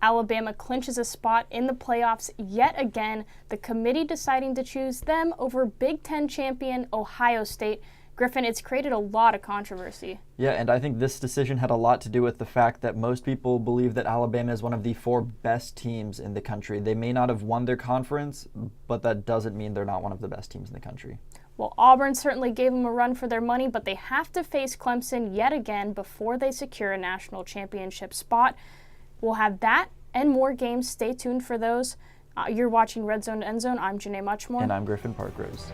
Alabama clinches a spot in the playoffs yet again, the committee deciding to choose them over Big Ten champion Ohio State. Griffin, it's created a lot of controversy. Yeah, and I think this decision had a lot to do with the fact that most people believe that Alabama is one of the 4 best teams in the country. They may not have won their conference, but that doesn't mean they're not one of the best teams in the country. Well, Auburn certainly gave them a run for their money, but they have to face Clemson yet again before they secure a national championship spot. We'll have that and more games. Stay tuned for those. You're watching RedZone to EndZone. I'm Janae Muchmore. And I'm Griffin Parkrose.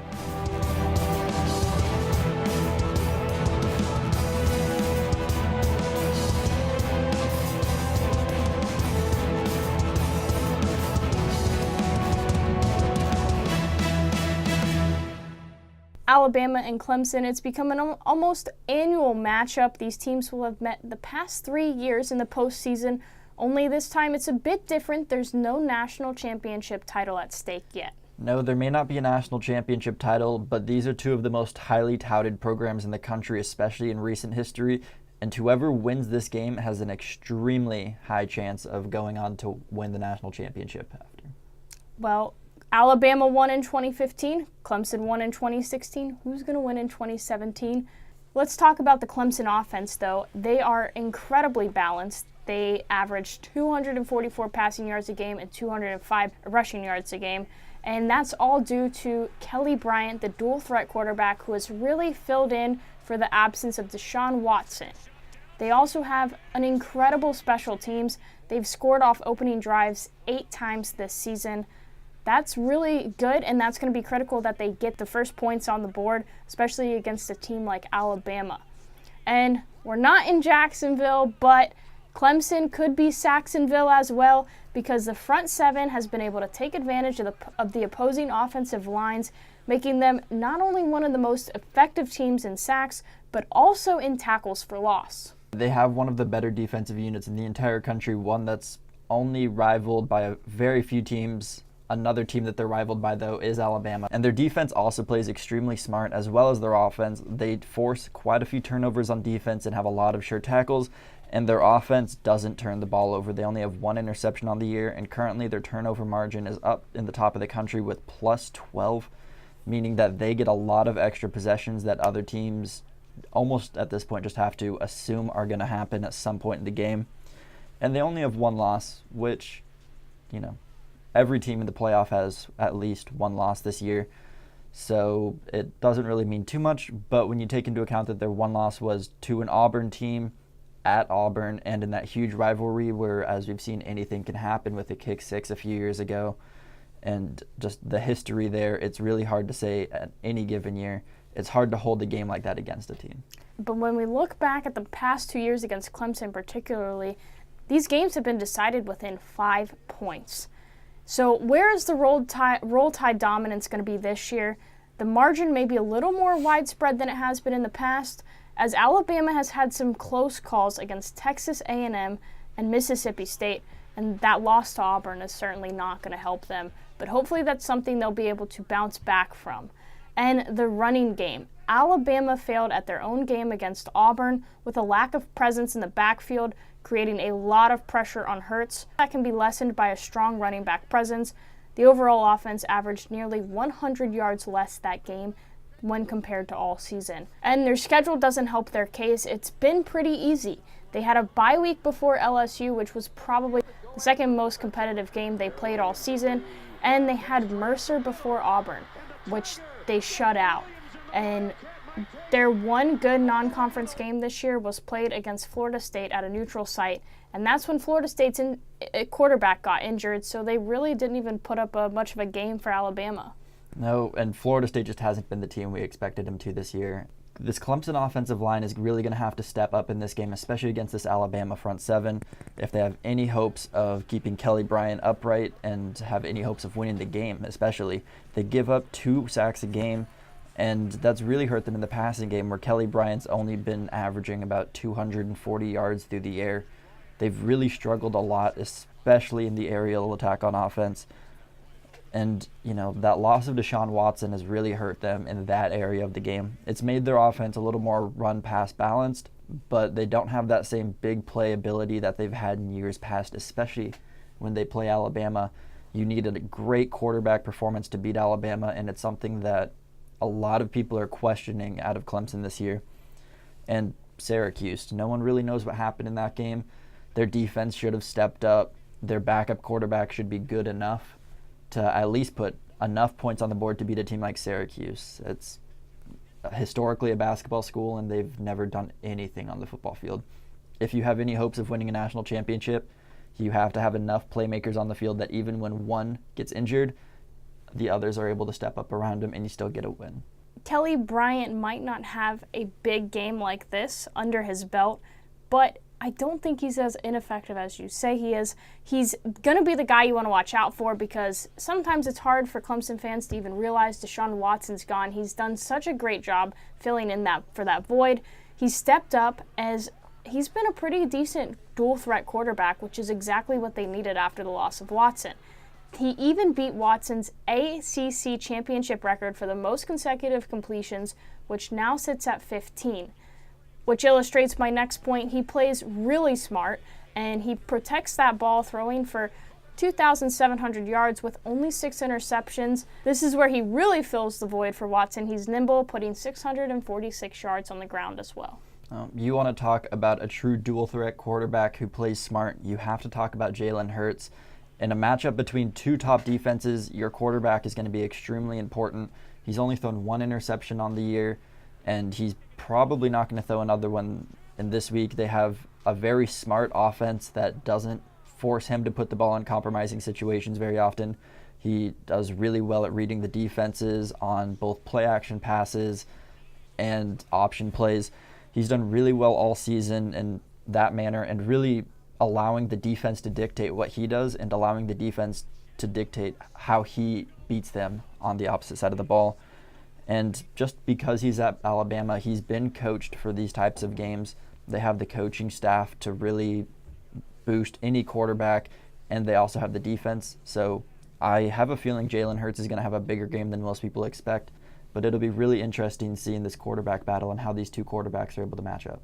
Alabama and Clemson, it's become an almost annual matchup. These teams will have met the past 3 years in the postseason, only this time it's a bit different. There's no national championship title at stake yet. No, there may not be a national championship title, but these are 2 of the most highly touted programs in the country, especially in recent history, and whoever wins this game has an extremely high chance of going on to win the national championship after. Well, Alabama won in 2015, Clemson won in 2016. Who's going to win in 2017? Let's talk about the Clemson offense, though. They are incredibly balanced. They average 244 passing yards a game and 205 rushing yards a game. And that's all due to Kelly Bryant, the dual threat quarterback, who has really filled in for the absence of Deshaun Watson. They also have an incredible special teams. They've scored off opening drives 8 times this season. That's really good, and that's going to be critical that they get the first points on the board, especially against a team like Alabama. And we're not in Jacksonville, but Clemson could be Saxonville as well, because the front 7 has been able to take advantage of the opposing offensive lines, making them not only one of the most effective teams in sacks, but also in tackles for loss. They have one of the better defensive units in the entire country, one that's only rivaled by a very few teams. Another team that they're rivaled by, though, is Alabama. And their defense also plays extremely smart, as well as their offense. They force quite a few turnovers on defense and have a lot of sure tackles, and their offense doesn't turn the ball over. They only have 1 interception on the year, and currently their turnover margin is up in the top of the country with plus 12, meaning that they get a lot of extra possessions that other teams almost at this point just have to assume are going to happen at some point in the game. And they only have 1 loss, which, every team in the playoff has at least 1 loss this year, so it doesn't really mean too much. But when you take into account that their 1 loss was to an Auburn team at Auburn and in that huge rivalry where, as we've seen, anything can happen with a kick 6 a few years ago, and just the history there, it's really hard to say at any given year. It's hard to hold a game like that against a team. But when we look back at the past 2 years against Clemson particularly, these games have been decided within 5 points. So where is the roll tide dominance going to be this year? The margin may be a little more widespread than it has been in the past, as Alabama has had some close calls against Texas A&M and Mississippi State, and that loss to Auburn is certainly not going to help them. But hopefully that's something they'll be able to bounce back from. And the running game. Alabama failed at their own game against Auburn with a lack of presence in the backfield, creating a lot of pressure on Hurts. That can be lessened by a strong running back presence. The overall offense averaged nearly 100 yards less that game when compared to all season. And their schedule doesn't help their case. It's been pretty easy. They had a bye week before LSU, which was probably the second most competitive game they played all season, and they had Mercer before Auburn, which they shut out. And their one good non-conference game this year was played against Florida State at a neutral site, and that's when Florida State's quarterback got injured, so they really didn't even put up much of a game for Alabama. No, and Florida State just hasn't been the team we expected them to this year. This Clemson offensive line is really going to have to step up in this game, especially against this Alabama front 7, if they have any hopes of keeping Kelly Bryant upright and have any hopes of winning the game, especially. They give up 2 sacks a game, and that's really hurt them in the passing game, where Kelly Bryant's only been averaging about 240 yards through the air. They've really struggled a lot, especially in the aerial attack on offense. And, that loss of Deshaun Watson has really hurt them in that area of the game. It's made their offense a little more run-pass balanced, but they don't have that same big play ability that they've had in years past, especially when they play Alabama. You needed a great quarterback performance to beat Alabama, and it's something that a lot of people are questioning out of Clemson this year. And Syracuse, no one really knows what happened in that game. Their defense should have stepped up. Their backup quarterback should be good enough to at least put enough points on the board to beat a team like Syracuse. It's historically a basketball school, and they've never done anything on the football field. If you have any hopes of winning a national championship, you have to have enough playmakers on the field that even when one gets injured, the others are able to step up around him and you still get a win. Kelly Bryant might not have a big game like this under his belt, but I don't think he's as ineffective as you say he is. He's going to be the guy you want to watch out for, because sometimes it's hard for Clemson fans to even realize Deshaun Watson's gone. He's done such a great job filling in for that void. He's stepped up as he's been a pretty decent dual threat quarterback, which is exactly what they needed after the loss of Watson. He even beat Watson's ACC championship record for the most consecutive completions, which now sits at 15. Which illustrates my next point. He plays really smart, and he protects that ball, throwing for 2,700 yards with only 6 interceptions. This is where he really fills the void for Watson. He's nimble, putting 646 yards on the ground as well. You want to talk about a true dual threat quarterback who plays smart, you have to talk about Jalen Hurts. In a matchup between two top defenses, your quarterback is going to be extremely important. He's only thrown 1 interception on the year, and he's probably not going to throw another one in this week. They have a very smart offense that doesn't force him to put the ball in compromising situations very often. He does really well at reading the defenses on both play action passes and option plays. He's done really well all season in that manner, and really allowing the defense to dictate what he does and allowing the defense to dictate how he beats them on the opposite side of the ball. And just because he's at Alabama, he's been coached for these types of games. They have the coaching staff to really boost any quarterback, and they also have the defense. So I have a feeling Jalen Hurts is going to have a bigger game than most people expect, but it'll be really interesting seeing this quarterback battle and how these two quarterbacks are able to match up.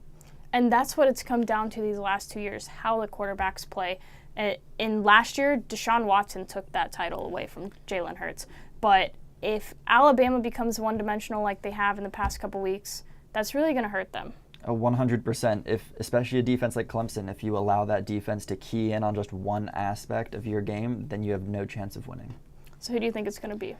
And that's what it's come down to these last 2 years, how the quarterbacks play. In last year, Deshaun Watson took that title away from Jalen Hurts. But if Alabama becomes one-dimensional like they have in the past couple weeks, that's really going to hurt them. 100%. If especially a defense like Clemson, if you allow that defense to key in on just one aspect of your game, then you have no chance of winning. So who do you think it's going to be?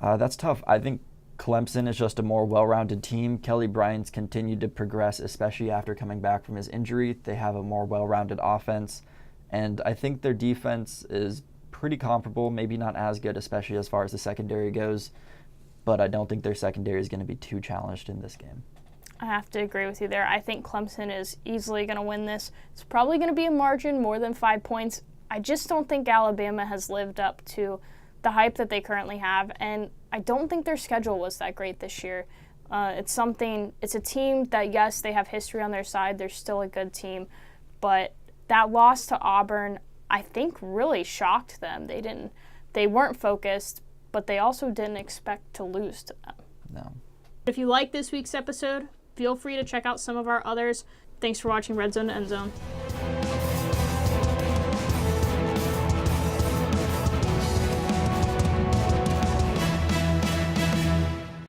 That's tough. I think Clemson is just a more well-rounded team. Kelly Bryant's continued to progress, especially after coming back from his injury. They have a more well-rounded offense, and I think their defense is pretty comparable, maybe not as good, especially as far as the secondary goes, but I don't think their secondary is going to be too challenged in this game. I have to agree with you there. I think Clemson is easily going to win this. It's probably going to be a margin more than 5 points. I just don't think Alabama has lived up to the hype that they currently have, and I don't think their schedule was that great this year. It's a team that, yes, they have history on their side. They're still a good team, but that loss to Auburn, I think, really shocked them. They weren't focused, but they also didn't expect to lose to them. No. If you like this week's episode, feel free to check out some of our others. Thanks for watching RedZone to EndZone.